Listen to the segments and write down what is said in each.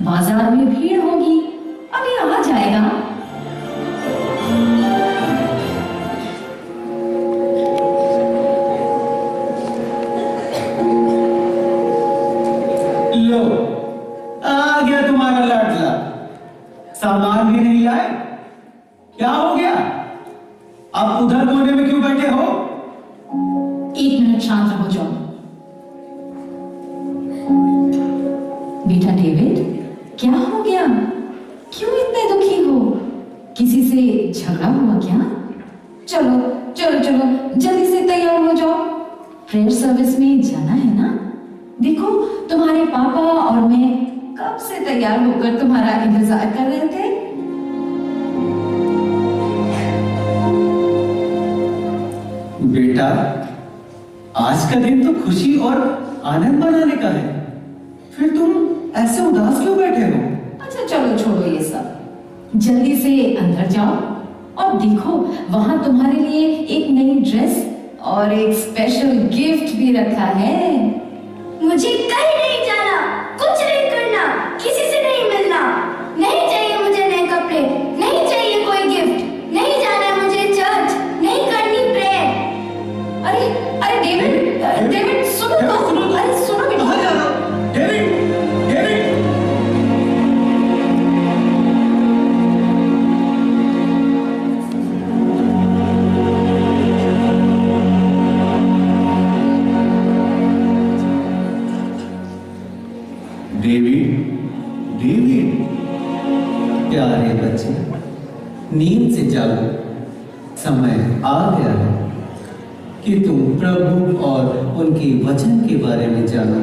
बाजार में भीड़ होगी, अभी आ जाएगा। लो, आ गया तुम्हारा लाडला। सामान भी नहीं लाए, क्या हो गया? आप उधर कोने में क्यों बैठे हो? 1 मिनट शांत हो जाओ। बेटा डेविड, क्या हो गया? क्यों इतने दुखी हो? किसी से झगड़ा हुआ क्या? चलो चलो चलो, जल्दी से तैयार हो जाओ, प्रेयर सर्विस में जाना है ना। देखो, तुम्हारे पापा और मैं कब से तैयार होकर तुम्हारा इंतजार कर रहे थे। बेटा, आज का दिन तो खुशी और आनंद मनाने का है, फिर तुम ऐसे उदास क्यों बैठे हो? अच्छा चलो छोड़ो ये सब, जल्दी से अंदर जाओ और देखो, वहां तुम्हारे लिए एक नई ड्रेस और एक स्पेशल गिफ्ट भी रखा है। मुझे कहीं नहीं जाना, कुछ नहीं करना, किसी से नहीं मिलना, नहीं चाहिए मुझे नए कपड़े, नहीं चाहिए कोई गिफ्ट, नहीं जाना है मुझे चर्च, नहीं करनी प्रेयर। अरे अरे डेविड, डेविड सुनो तो, अरे सुनो बेटा। कहाँ जा रहा हो? David, David. डेविड, डेविड, प्यारे बच्चे, नींद से जागो, समय आ गया है कि तुम प्रभु और उनके वचन के बारे में जानो।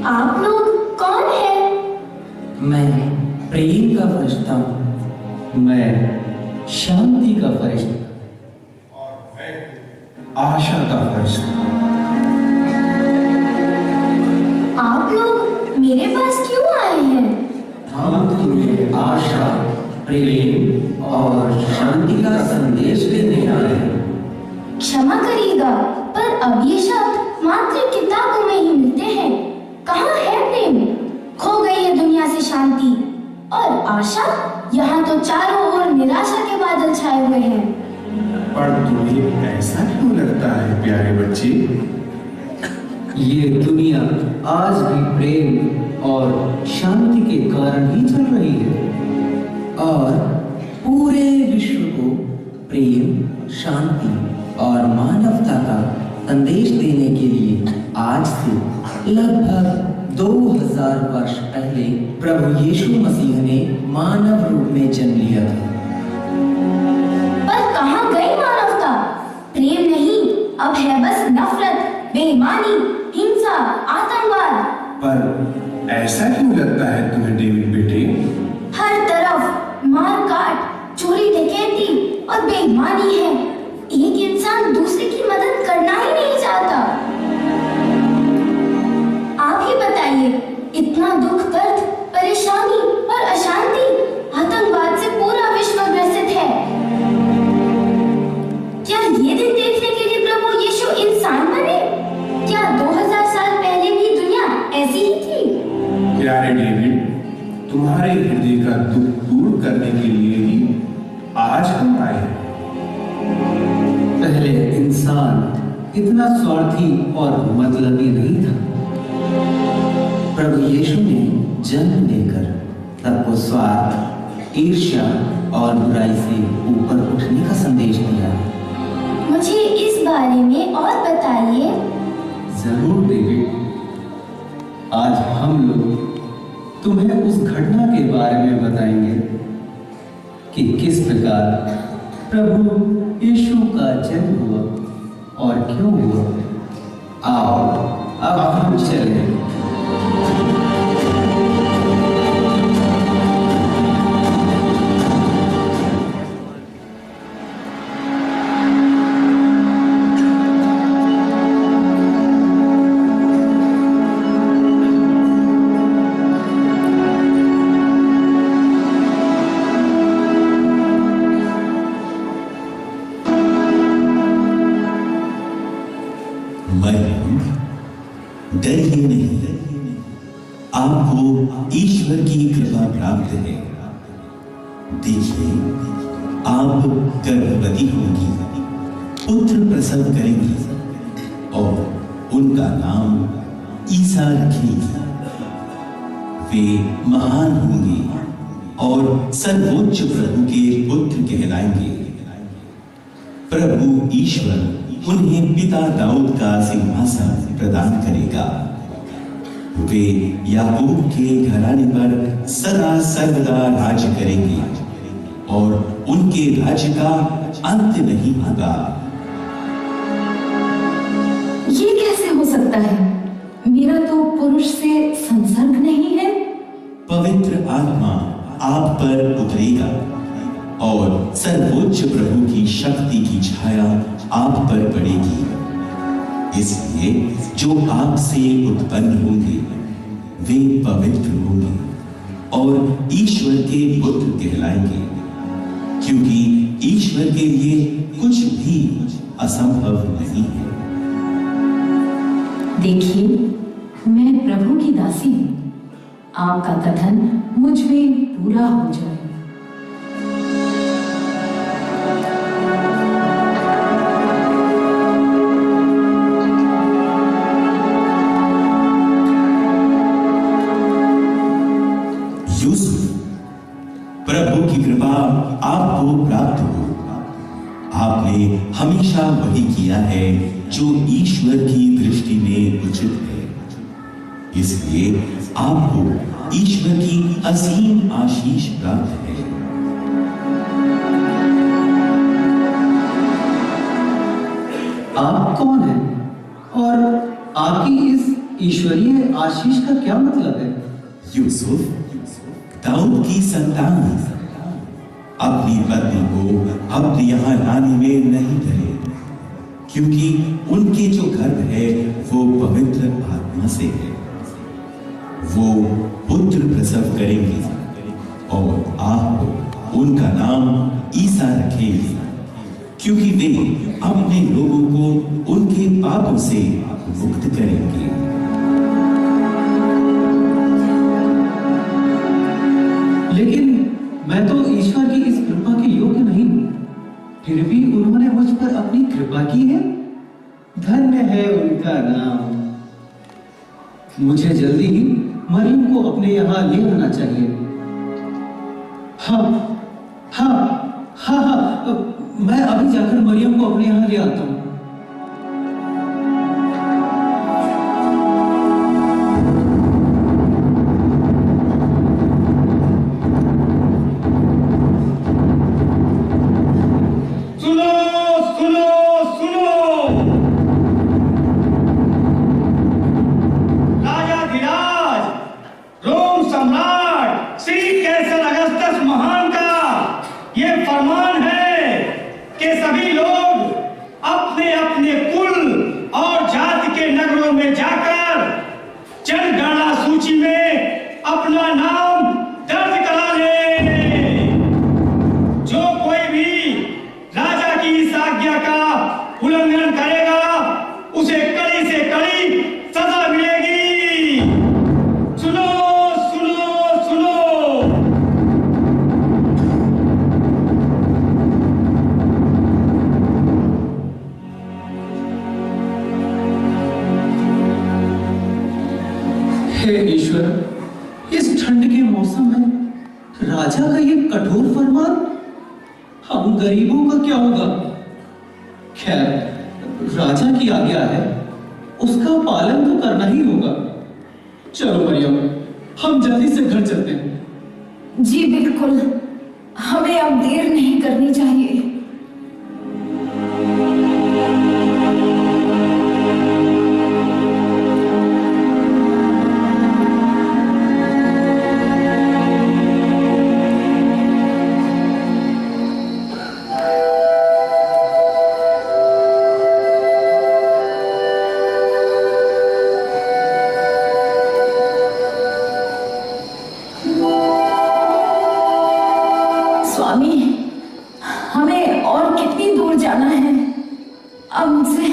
आप लोग कौन हैं? मैं प्रेम का फरिश्ता हूँ। मैं शांति का फरिश्ता, आशा का फरिश्ता। आप लोग मेरे पास क्यों आए हैं? हम तुम्हें आशा, प्रेम और शांति का संदेश देने आए हैं। क्षमा करिएगा, पर अब ये शब्द मात्र किताबों में ही मिलते हैं। कहाँ है प्रेम? खो गई है दुनिया से शांति और आशा। यहाँ तो चारों ओर निराशा के बादल छाए हुए हैं। पर तुम्हें ऐसा क्यों लगता है प्यारे बच्चे? ये दुनिया आज भी प्रेम और शांति के कारण ही चल रही है और पूरे विश्व को प्रेम, शांति और मानवता का संदेश देने के लिए आज से लगभग 2000 वर्ष पहले प्रभु यीशु मसीह ने मानव रूप में जन्म लिया था। पर कहाँ गई मानवता? प्रेम नहीं, अब है बस नफरत, बेईमानी, हिंसा, आतंकवाद। पर ऐसा क्यों लगता है तुम्हें डेविड बेटे? हर तरफ मार काट, चोरी डकैती और बेईमानी है। एक इंसान दूसरे की मदद करना ही नहीं चाहता। आप ही बताइए, इतना दुख, दर्द, परेशानी और अशांति, आतंकवाद से पूरा विश्व ग्रसित है। क्या ये दिन देखने के लिए प्रभु यीशु इंसान बने? क्या 2000 साल पहले भी दुनिया ऐसी ही थी? प्यारे डेविड, तुम्हारे हृदय का दुख दूर करने के लिए ही आज हम आए हैं। पहले इंसान इतना स्वार्थी और मतलबी नहीं था। प्रभु यीशु ने जन्म लेकर सबको स्वार्थ, ईर्ष्या और बुराई से ऊपर उठने का संदेश दिया। मुझे इस बारे में और बताइए। जरूर डेविड, आज हम लोग तुम्हें उस घटना के बारे में बताएंगे कि किस प्रकार प्रभु यीशु का जन्म हुआ और क्यों हुआ। आओ अब हम चलें। डरिए नहीं, आपको ईश्वर की कृपा प्राप्त है। देखिए, आप गर्भवती होंगी, पुत्र प्रसव करेंगी और उनका नाम ईसा रखेंगी। वे महान होंगे और सर्वोच्च प्रभु के पुत्र कहलाएंगे। प्रभु ईश्वर उन्हें पिता दाऊद का सिंहासन प्रदान करेगा। वे याकूब के घराने पर सदा सर्वदा राज करेंगे और उनके राज्य का अंत नहीं होगा। ये कैसे हो सकता है? मेरा तो पुरुष से संसर्ग नहीं है। पवित्र आत्मा आप पर उतरेगा और सर्वोच्च प्रभु की शक्ति की छाया आप पर पड़ेगी। इसलिए जो आपसे उत्पन्न होंगे वे पवित्र होंगे और ईश्वर के पुत्र कहलाएंगे, क्योंकि ईश्वर के लिए कुछ भी असंभव नहीं है। देखिए, मैं प्रभु की दासी हूँ। आपका कथन मुझ में पूरा हो जाए। प्रभु की कृपा आपको प्राप्त हो। आपने हमेशा वही किया है जो ईश्वर की दृष्टि में उचित है, इसलिए आपको ईश्वर की असीम आशीष प्राप्त है। आप कौन हैं और आपकी इस ईश्वरीय आशीष का क्या मतलब है? यूसुफ, दाऊद की संतान, अब अपनी पत्नी को अपने यहाँ लाने में नहीं डरे, क्योंकि उनके जो गर्भ है वो पवित्र आत्मा से है। वो पुत्र प्रसव करेंगे और आप उनका नाम ईसा रखेंगे, क्योंकि वे अपने लोगों को उनके पापों से मुक्त करेंगे। लेकिन मैं तो ईश्वर की इस कृपा के योग्य नहीं हूं, फिर भी उन्होंने मुझ पर अपनी कृपा की है। धन्य है उनका नाम। मुझे जल्दी ही मरियम को अपने यहाँ ले आना चाहिए। हाँ हाँ हाँ हाँ, मैं अभी जाकर मरियम को अपने यहाँ ले आता हूँ। ईश्वर, इस ठंड के मौसम में राजा का ये कठोर फरमान, हम गरीबों का क्या होगा? खैर, राजा की आज्ञा है, उसका पालन तो करना ही होगा। चलो मरियम, हम जल्दी से घर चलते हैं। जी बिल्कुल, हमें अब देर नहीं करनी चाहिए। स्वामी, हमें और कितनी दूर जाना है? अब मुझसे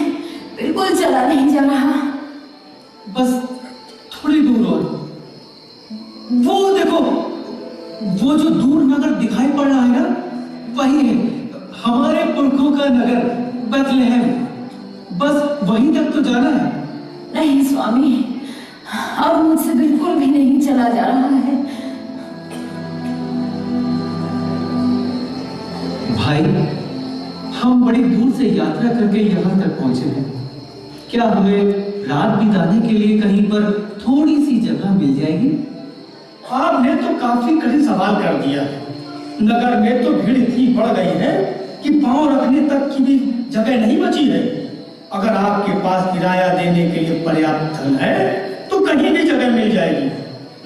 बिल्कुल चला नहीं जा रहा। बस थोड़ी दूर और। वो देखो, वो जो दूर नगर दिखाई पड़ रहा है ना, वही है हमारे पुरखों का नगर बेथलेहम। बस वहीं तक तो जाना है। नहीं स्वामी, अब मुझसे बिल्कुल भी नहीं चला जा रहा है। भाई, हम बड़ी दूर से यात्रा करके यहाँ तक पहुंचे हैं। क्या हमें रात बिताने के लिए कहीं पर थोड़ी सी जगह मिल जाएगी? आपने तो काफी कठिन सवाल कर दिया। नगर में तो भीड़ इतनी बढ़ गई है कि पांव रखने तक की भी जगह नहीं बची है। अगर आपके पास किराया देने के लिए पर्याप्त धन है तो कहीं भी जगह मिल जाएगी,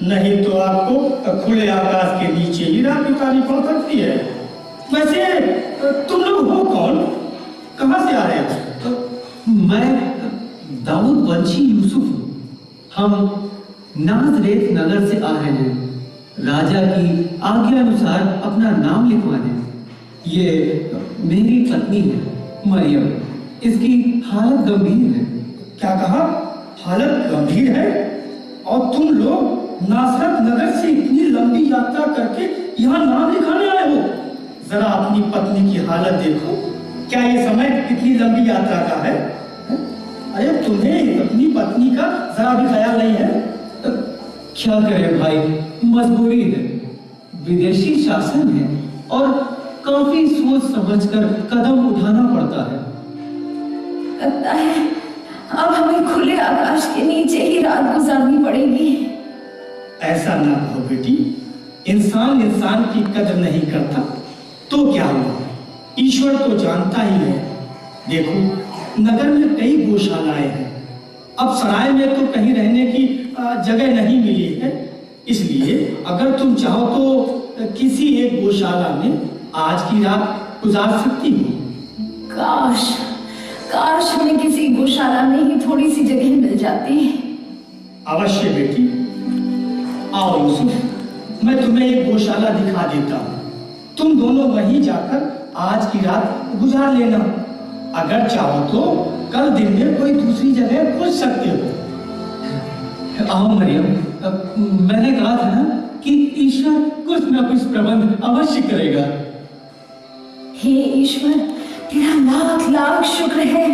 नहीं तो आपको खुले आकाश के नीचे ही रात बितानी पड़ सकती है। वैसे तुम लोग हो कौन? कहाँ से आ रहे हो? मैं दाऊद वंशी यूसुफ हूँ। हम नाज़रेत नगर से आ रहे हैं, राजा की आज्ञा अनुसार अपना नाम लिखवाने। ये मेरी पत्नी है मरियम, इसकी हालत गंभीर है। क्या कहा? हालत गंभीर है? और तुम लोग नासरत नगर से इतनी लंबी यात्रा करके यहाँ नाम लिखाने आए हो? जरा अपनी पत्नी की हालत देखो। क्या ये समय कितनी लंबी यात्रा का है? अरे तुम्हें अपनी पत्नी का जरा भी ख्याल नहीं है? क्या करें भाई, मजबूरी है। विदेशी शासन है और काफी सोच समझकर कदम उठाना पड़ता है। लगता है अब हमें खुले आकाश के नीचे ही रात गुजारनी पड़ेगी। ऐसा ना कहो बेटी, इंसान इंसान की कदर नहीं करता तो क्या हुआ? ईश्वर तो जानता ही है। देखो, नगर में कई गौशालाएं हैं। अब सराय में तो कहीं रहने की जगह नहीं मिली है, इसलिए अगर तुम चाहो तो किसी एक गौशाला में आज की रात गुजार सकती हो। काश काश हमें किसी गौशाला में ही थोड़ी सी जगह मिल जाती। अवश्य बेटी, आओ यूसुफ, मैं तुम्हें एक गौशाला दिखा देता हूँ। तुम दोनों वहीं जाकर आज की रात गुजार लेना। अगर चाहो तो कल दिन में कोई दूसरी जगह खोज सकते हो। आओ मरियम, मैंने कहा था ना कि ईश्वर कुछ ना कुछ प्रबंध अवश्य करेगा। हे ईश्वर, तेरा लाख लाख शुक्र है।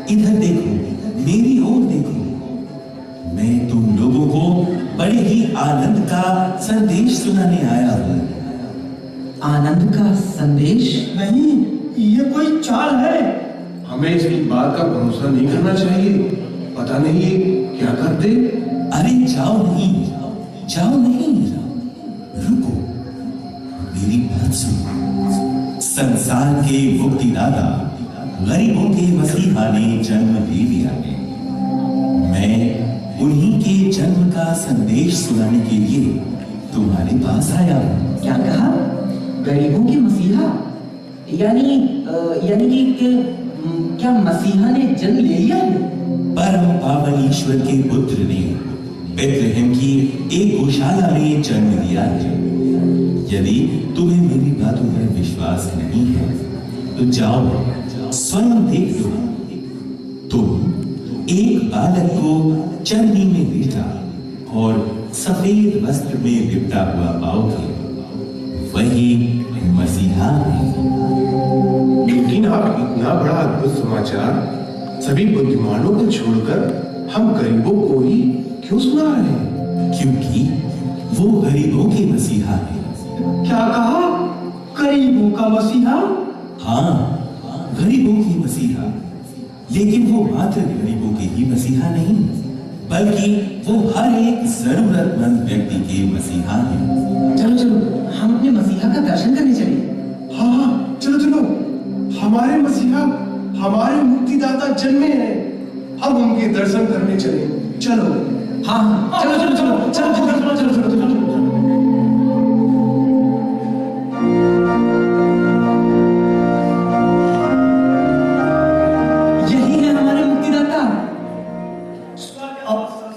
इधर देखो, मेरी ओर देखो। मैं तुम लोगों को बड़े ही आनंद का संदेश सुनाने आया हूँ। आनंद का संदेश? नहीं, ये कोई चाल है। हमें इसकी बात का भरोसा नहीं करना चाहिए। पता नहीं ये क्या कर दे। अरे जाओ नहीं, जाओ नहीं, रुको, मेरी बात सुनो। संसार के मुक्तिदाता, गरीबों के मसीहा ने जन्म ले लिया है। मैं उन्हीं के जन्म का संदेश सुनाने के लिए तुम्हारे पास आया हूँ। क्या कहा? गरीबों के मसीहा? यानी कि क्या मसीहा ने जन्म ले लिया है? परम पावन ईश्वर के पुत्र ने बेथलेहम की एक गौशाला में जन्म लिया है। यदि तुम्हें मेरी बातों पर विश्वास नहीं है तो जाओ स्वयं देख लो। तुम एक बालक को चरनी में लेटा और सफेद वस्त्र में लिपटा हुआ पाओगे, वही मसीहा है। लेकिन आप इतना बड़ा अद्भुत समाचार सभी बुद्धिमानों को छोड़कर हम गरीबों को ही क्यों सुना रहे हैं? क्योंकि वो गरीबों के मसीहा है। क्या कहा? गरीबों का मसीहा? हाँ, गरीबों की मसीहा। लेकिन वो मात्र गरीबों के ही मसीहा नहीं, बल्कि वो हर एक जरूरतमंद व्यक्ति के मसीहा है। चलो चलो, हम अपने मसीहा का दर्शन करने चले। हाँ, चलो चलो, हमारे मसीहा, हमारे मुक्तिदाता जन्मे हैं। हम उनके दर्शन करने चले। चलो। हाँ, चलो चलो चलो चलो चलो चलो चलो चलो चलो चलो।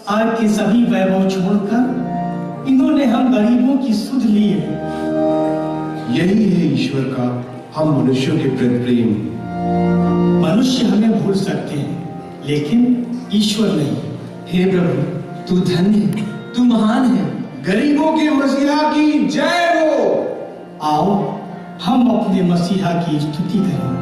आज के सभी वैभव छोड़कर इन्होंने हम गरीबों की सुध ली है। यही है ईश्वर का हम मनुष्यों के प्रति प्रेम। मनुष्य हमें भूल सकते हैं, लेकिन ईश्वर नहीं। हे प्रभु, तू धन्य है, तू महान है। गरीबों के मसीहा की जय हो। आओ हम अपने मसीहा की स्तुति करें।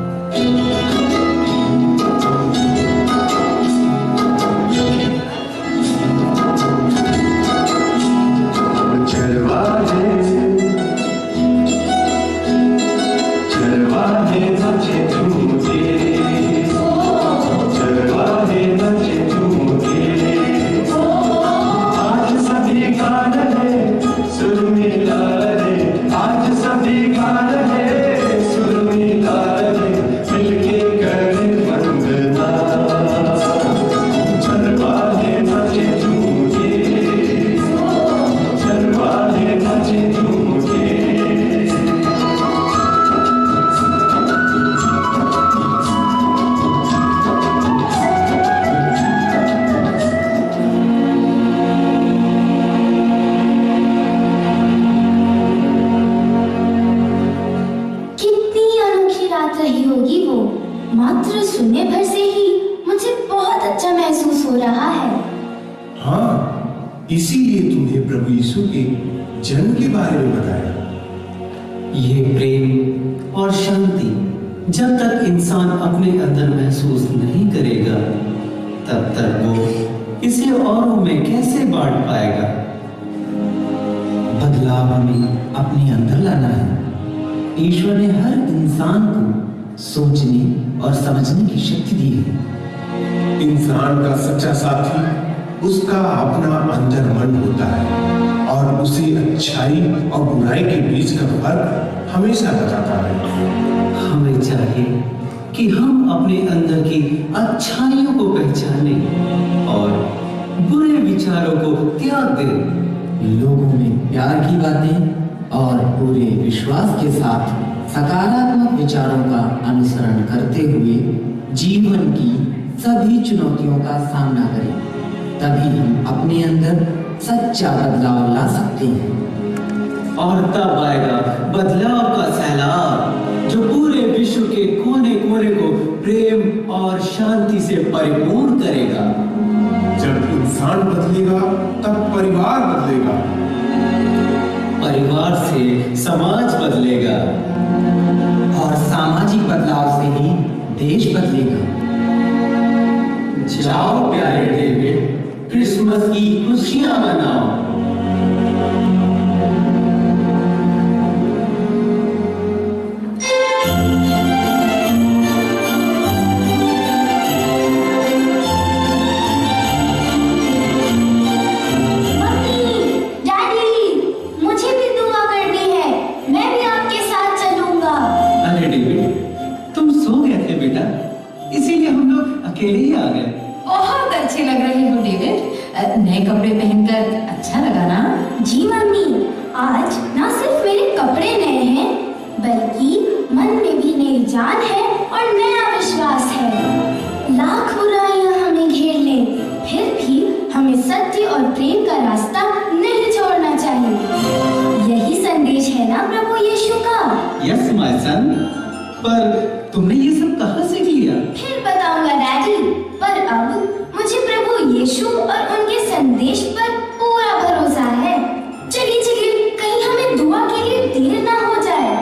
मात्र सुनने भर से ही मुझे बहुत अच्छा महसूस हो रहा है। हाँ, इसीलिए तुम्हें प्रभु यीशु के जन्म के बारे में बताया। ये प्रेम और शांति जब तक इंसान अपने अंदर महसूस नहीं करेगा, तब तक वो इसे औरों में कैसे बांट पाएगा? बदलाव हमें अपने अंदर लाना है। ईश्वर ने हर इंसान को सोचने और समझने की शक्ति दी है। इंसान का सच्चा साथी उसका अपना अंदर मन होता है और उसे अच्छाई और बुराई के बीच का फर्क हमेशा बताता है। हमें चाहिए कि हम अपने अंदर की अच्छाइयों को पहचानें और बुरे विचारों को त्याग दें। लोगों में प्यार की बातें और पूरे विश्वास के साथ सकारात्मक विचारों का अनुसरण करते हुए जीवन की सभी चुनौतियों का सामना करें। तभी हम अपने अंदर सच्चा बदलाव ला सकते हैं। और तब आएगा बदलाव का सैलाब जो पूरे विश्व के कोने कोने को प्रेम और शांति से परिपूर्ण करेगा। जब इंसान बदलेगा तब परिवार बदलेगा, परिवार से समाज बदलेगा और सामाजिक बदलाव से ही देश बदलेगा। जाओ प्यारे डेविड, क्रिसमस की खुशियां मनाओ। अकेले ही आ गए। बहुत अच्छे लग रहे हो डेविड। नए कपड़े पहनकर अच्छा लगा ना? जी मम्मी, आज ना सिर्फ मेरे कपड़े नए हैं बल्कि मन में भी नई जान है और नया विश्वास है। लाख बुराइयां हमें घेर ले, फिर भी हमें सत्य और प्रेम का रास्ता नहीं छोड़ना चाहिए। यही संदेश है ना प्रभु यीशु का? Yes my son. पर तुमने ये सब कहाँ से लिया? फिर बताऊंगा डैडी, पर अब मुझे प्रभु यीशु और उनके संदेश पर पूरा भरोसा है। चलिए चलिए, कहीं हमें दुआ के लिए देर ना हो जाए।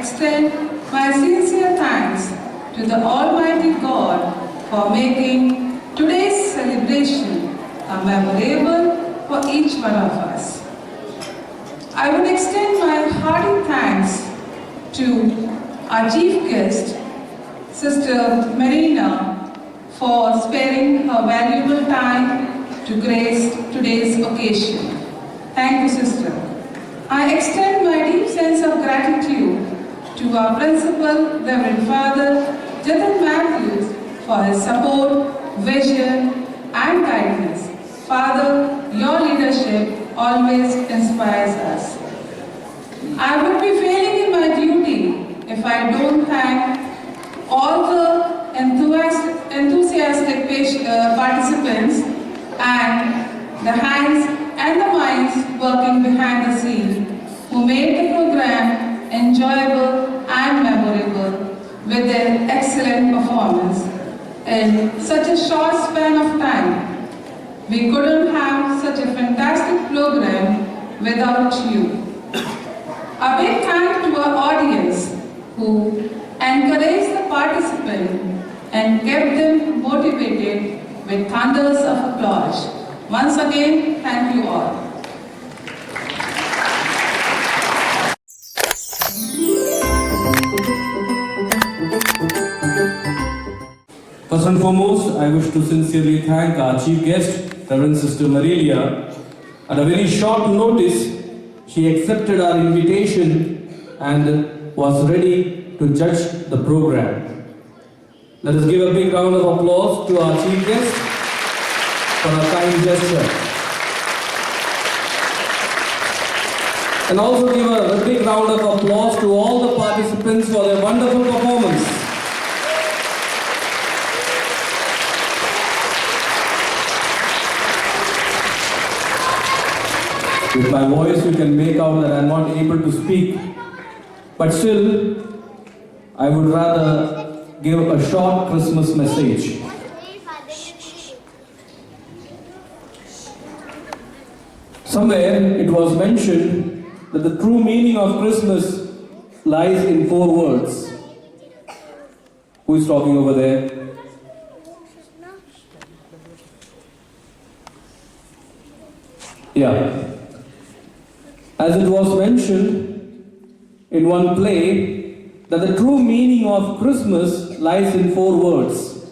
extend my sincere thanks to the Almighty God for making today's celebration a memorable for each one of us. I would extend my hearty thanks to our chief guest, Sister Marina, for sparing her valuable time to grace today's occasion. Thank you, Sister. I extend my deep sense of gratitude to our Principal, Reverend Father Jatan Matthews, for his support, vision, and guidance. Father, your leadership always inspires us. I would be failing in my duty if I don't thank all the enthusiastic participants and the hands and the minds working behind the scene who made the program enjoyable and memorable with their excellent performance in such a short span of time. We couldn't have such a fantastic program without you. A big thank to our audience who encouraged the participants and kept them motivated with thunders of applause. Once again, thank you all. First and foremost, I wish to sincerely thank our chief guest, Reverend Sister Marilia. At a very short notice, she accepted our invitation and was ready to judge the program. Let us give a big round of applause to our chief guest for a kind gesture. And also give a big round of applause to all the participants for their wonderful performance. With my voice, you can make out that I am not able to speak. But still, I would rather give a short Christmas message. Somewhere it was mentioned that the true meaning of Christmas lies in 4 words. Who is talking over there? Yeah. As it was mentioned in one play, that the true meaning of Christmas lies in 4 words.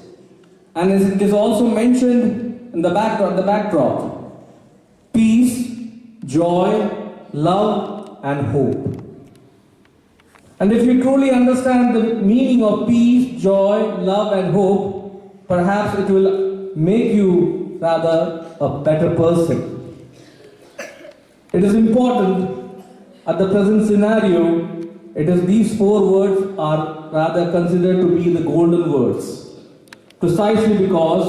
And it is also mentioned in the backdrop. Peace, joy, love, and hope. And if you truly understand the meaning of peace, joy, love, and hope, perhaps it will make you rather a better person. It is important at the present scenario, these 4 words are rather considered to be the golden words. Precisely because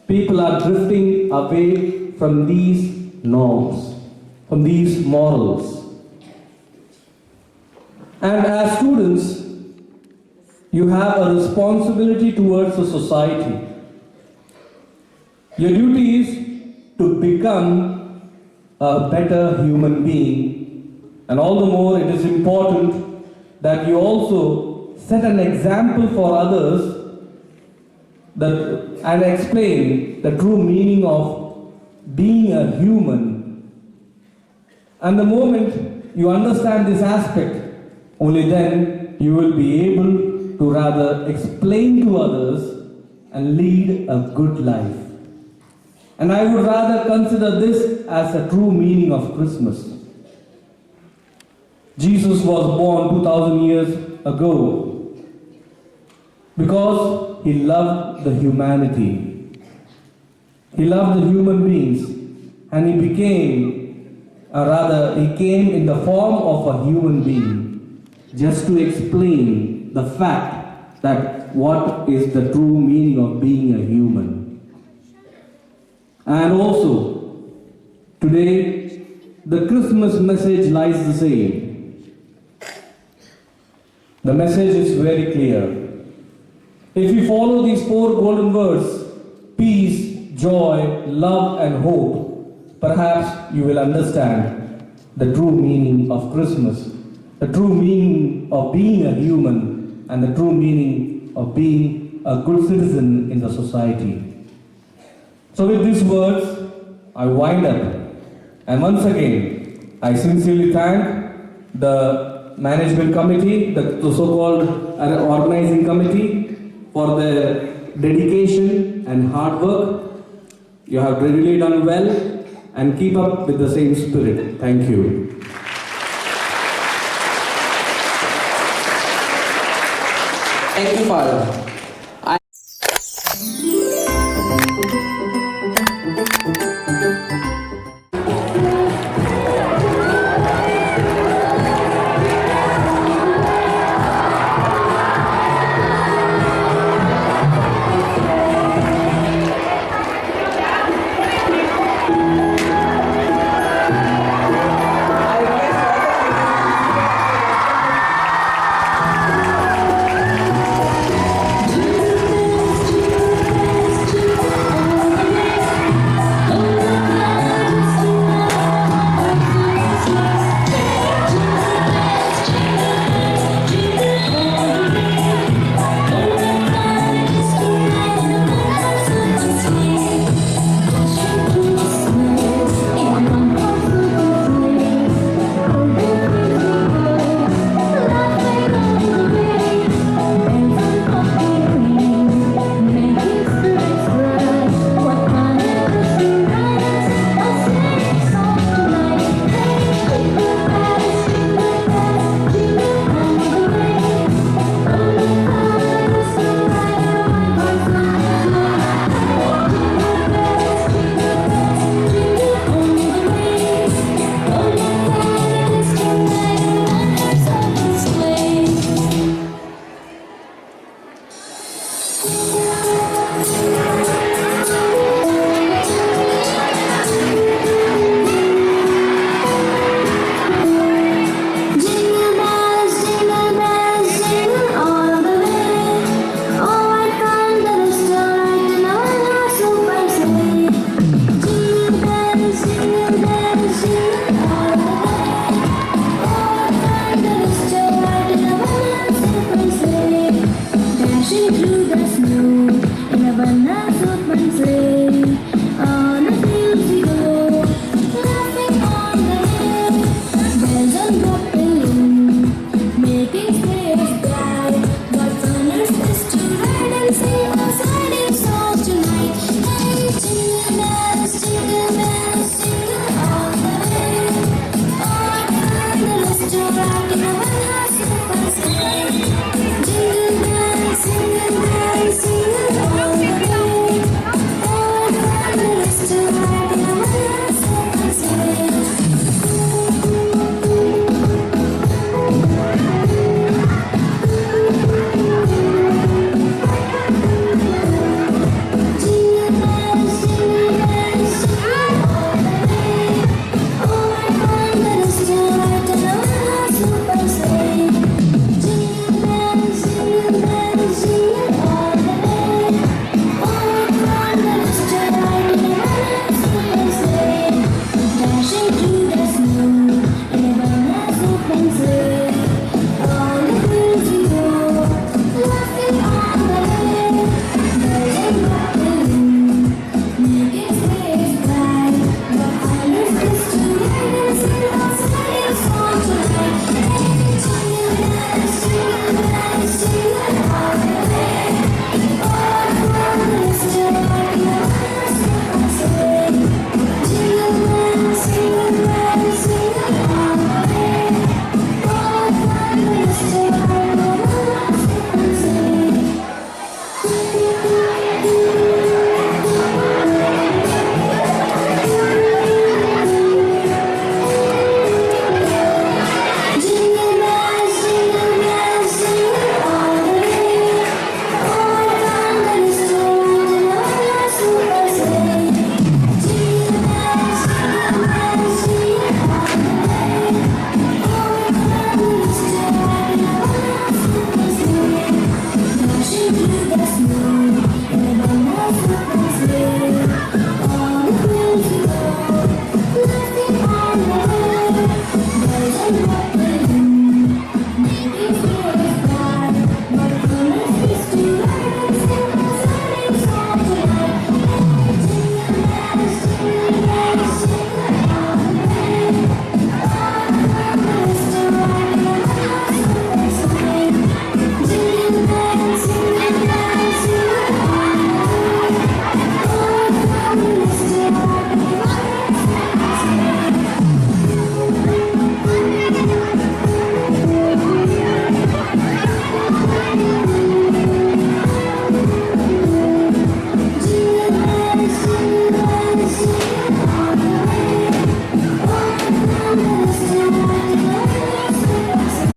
people are drifting away from these norms, from these morals. And as students, you have a responsibility towards the society. Your duty is to become a better human being, and all the more it is important that you also set an example for others and explain the true meaning of being a human. And the moment you understand this aspect, only then you will be able to rather explain to others and lead a good life. And I would rather consider this as a true meaning of Christmas. Jesus was born 2000 years ago because he loved the humanity. He loved the human beings, and he came in the form of a human being just to explain the fact that what is the true meaning of being a human. And also, today, the Christmas message lies the same. The message is very clear. If you follow these 4 golden words, peace, joy, love, and hope, perhaps you will understand the true meaning of Christmas. the true meaning of being a human and the true meaning of being a good citizen in the society. So with these words, I wind up. And once again, I sincerely thank the management committee, the so-called organizing committee, for their dedication and hard work. You have really done well, and keep up with the same spirit. Thank you. Thank you, Father.